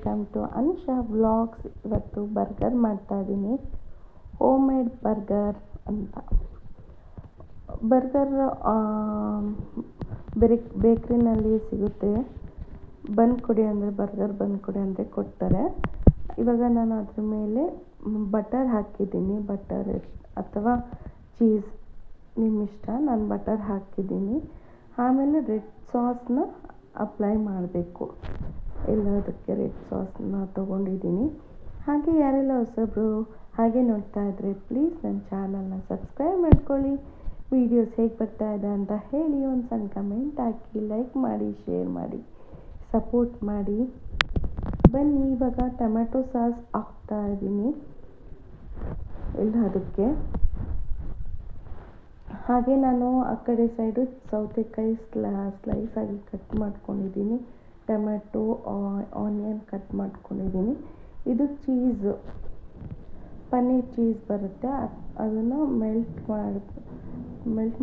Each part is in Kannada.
Welcome to Anusha vlogs. ಇವತ್ತು ಬರ್ಗರ್ ಮಾಡ್ತಾಯಿದ್ದೀನಿ, ಹೋಮ್ ಮೇಡ್ ಬರ್ಗರ್ ಅಂತ. ಬರ್ಗರ್ ಬೇಕ್ರಿನಲ್ಲಿ ಸಿಗುತ್ತೆ. ಬನ್ ಕೊಡಿ ಅಂದರೆ ಬರ್ಗರ್ ಬನ್ ಕೊಡಿ ಅಂದರೆ ಕೊಡ್ತಾರೆ. ಇವಾಗ ನಾನು ಅದ್ರ ಮೇಲೆ ಬಟರ್ ಹಾಕಿದ್ದೀನಿ, ಬಟರ್ ಅಥವಾ ಚೀಸ್ ನಿಮ್ಮ ಇಷ್ಟ. ನಾನು ಬಟರ್ ಹಾಕಿದ್ದೀನಿ. ಆಮೇಲೆ ರೆಡ್ ಸಾಸ್ನ ಅಪ್ಲೈ ಮಾಡಬೇಕು. ಎಲ್ಲದಕ್ಕೆ ರೆಡ್ ಸಾಸ್ನ ತೊಗೊಂಡಿದ್ದೀನಿ. ಹಾಗೆ ಯಾರೆಲ್ಲ ಹೊಸಬ್ರು ಹಾಗೆ ನೋಡ್ತಾ ಇದ್ದರೆ ಪ್ಲೀಸ್ ನನ್ನ ಚಾನಲ್ನ ಸಬ್ಸ್ಕ್ರೈಬ್ ಮಾಡ್ಕೊಳ್ಳಿ. ವೀಡಿಯೋಸ್ ಹೇಗೆ ಬರ್ತಾ ಇದೆ ಅಂತ ಹೇಳಿ, ಒಂದು ಸಣ್ಣ ಕಮೆಂಟ್ ಹಾಕಿ, ಲೈಕ್ ಮಾಡಿ, ಶೇರ್ ಮಾಡಿ, ಸಪೋರ್ಟ್ ಮಾಡಿ. ಬನ್ನಿ ಇವಾಗ ಟೊಮೆಟೊ ಸಾಸ್ ಹಾಕ್ತಾ ಇದ್ದೀನಿ ಎಲ್ಲದಕ್ಕೆ. ಹಾಗೆ ನಾನು ಆ ಕಡೆ ಸೈಡು ಸೌತೆಕಾಯಿ ಸ್ಲೈಸ್ ಆಗಿ ಕಟ್ ಮಾಡ್ಕೊಂಡಿದ್ದೀನಿ. ಟೊಮೆಟೊ ಆನಿಯನ್ ಕಟ್ ಮಾಡ್ಕೊಂಡಿದ್ದೀನಿ. ಇದು ಚೀಸು, ಪನ್ನೀರ್ ಚೀಸ್ ಬರುತ್ತೆ, ಅದನ್ನು ಮೆಲ್ಟ್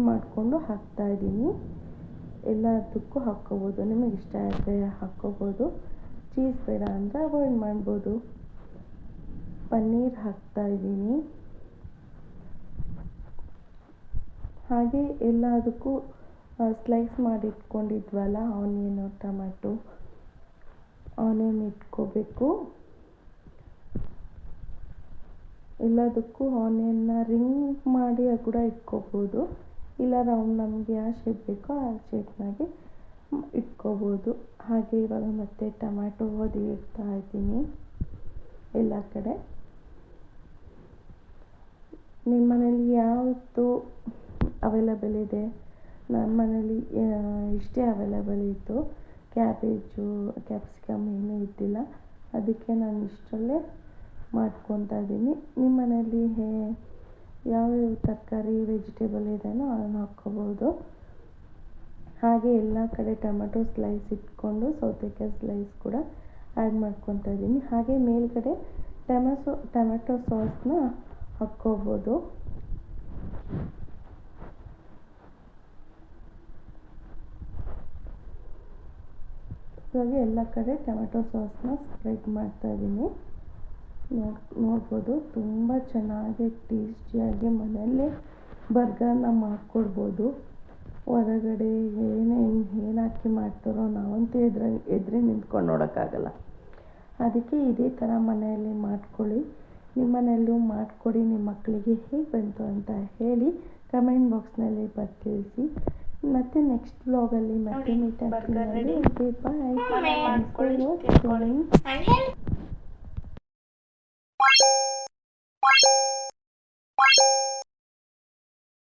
ಮಾಡಿಕೊಂಡು ಹಾಕ್ತಾಯಿದ್ದೀನಿ. ಎಲ್ಲದಕ್ಕೂ ಹಾಕ್ಕೋಬೋದು, ನಿಮಗೆ ಇಷ್ಟ ಇದ್ದರೆ ಹಾಕ್ಕೋಬೋದು. ಚೀಸ್ ಬೇಡ ಅಂದರೆ ಅವಾಯ್ಡ್ ಮಾಡ್ಬೋದು. ಪನ್ನೀರ್ ಹಾಕ್ತಾಯಿದ್ದೀನಿ. ಹಾಗೆ ಎಲ್ಲದಕ್ಕೂ ಸ್ಲೈಸ್ ಮಾಡಿ ಇಟ್ಕೊಂಡಿದ್ವಲ್ಲ ಆನಿಯನು, ಟೊಮೆಟೊ, ಆನಿಯನ್ ಇಟ್ಕೋಬೇಕು. ಎಲ್ಲದಕ್ಕೂ ಆನಿಯನ್ನ ರಿಂಗ್ ಮಾಡಿ ಕೂಡ ಇಟ್ಕೋಬೋದು, ಇಲ್ಲ ರೌಂಡ್ ನಮಗೆ ಯಾವ ಶೇಪ್ ಬೇಕೋ ಆ ಶೇಪ್ನಾಗೆ ಇಟ್ಕೋಬೋದು. ಹಾಗೆ ಇವಾಗ ಮತ್ತೆ ಟೊಮೆಟೊ ಇಡ್ತಾ ಇದ್ದೀನಿ ಎಲ್ಲ ಕಡೆ. ನಿಮ್ಮ ಮನೇಲಿ ಯಾವುದು ಅವೈಲಬಲ್ ಇದೆ? ನನ್ನ ಮನೇಲಿ ಇಷ್ಟೇ ಅವೈಲಬಲ್ ಇತ್ತು. ಕ್ಯಾಬೇಜು, ಕ್ಯಾಪ್ಸಿಕಮ್ ಏನೂ ಇದ್ದಿಲ್ಲ, ಅದಕ್ಕೆ ನಾನು ಇಷ್ಟರಲ್ಲೇ ಮಾಡ್ಕೊತಾ ಇದ್ದೀನಿ. ನಿಮ್ಮ ಮನೇಲಿ ಯಾವ್ಯಾವ ತರಕಾರಿ ವೆಜಿಟೇಬಲ್ ಇದೆಯೋ ಅದನ್ನು ಹಾಕ್ಕೋಬೋದು. ಹಾಗೆ ಎಲ್ಲ ಕಡೆ ಟೊಮೆಟೊ ಸ್ಲೈಸ್ ಇಟ್ಕೊಂಡು ಸೌತೆಕಾಯಿ ಸ್ಲೈಸ್ ಕೂಡ ಆ್ಯಡ್ ಮಾಡ್ಕೊತಾ ಇದ್ದೀನಿ. ಹಾಗೆ ಮೇಲ್ಗಡೆ ಟೊಮೆಟೊ ಸಾಸ್ನ ಹಾಕ್ಕೋಬೋದು. ಇವಾಗ ಎಲ್ಲ ಕಡೆ ಟೊಮೆಟೊ ಸಾಸ್ನ ಸ್ಪ್ರೆಡ್ ಮಾಡ್ತಾ ಇದ್ದೀನಿ. ನೋಡ್ಬೋದು, ತುಂಬ ಚೆನ್ನಾಗಿ ಟೇಸ್ಟಿಯಾಗಿ ಮನೆಯಲ್ಲೇ ಬರ್ಗರ್ನ ಮಾಡಿಕೊಡ್ಬೋದು. ಹೊರಗಡೆ ಏನು ಹಾಕಿ ಮಾಡ್ತಾರೋ ನಾವಂತೂ ಎದುರೇ ನಿಂತ್ಕೊಂಡು ನೋಡೋಕ್ಕಾಗಲ್ಲ. ಅದಕ್ಕೆ ಇದೇ ಥರ ಮನೆಯಲ್ಲಿ ಮಾಡ್ಕೊಳ್ಳಿ. ನಿಮ್ಮ ಮನೆಯಲ್ಲೂ ಮಾಡಿಕೊಡಿ. ನಿಮ್ಮ ಮಕ್ಕಳಿಗೆ ಹೇಗೆ ಬಂತು ಅಂತ ಹೇಳಿ ಕಮೆಂಟ್ ಬಾಕ್ಸ್ನಲ್ಲಿ ತಿಳಿಸಿ. ಮತ್ತೆ ನೆಕ್ಸ್ಟ್ ವ್ಲಾಗಲ್ಲಿ ಮತ್ತೆ ಮೀಟ್ ಆಗ್ತೀನಿ. ಬಾಯ್.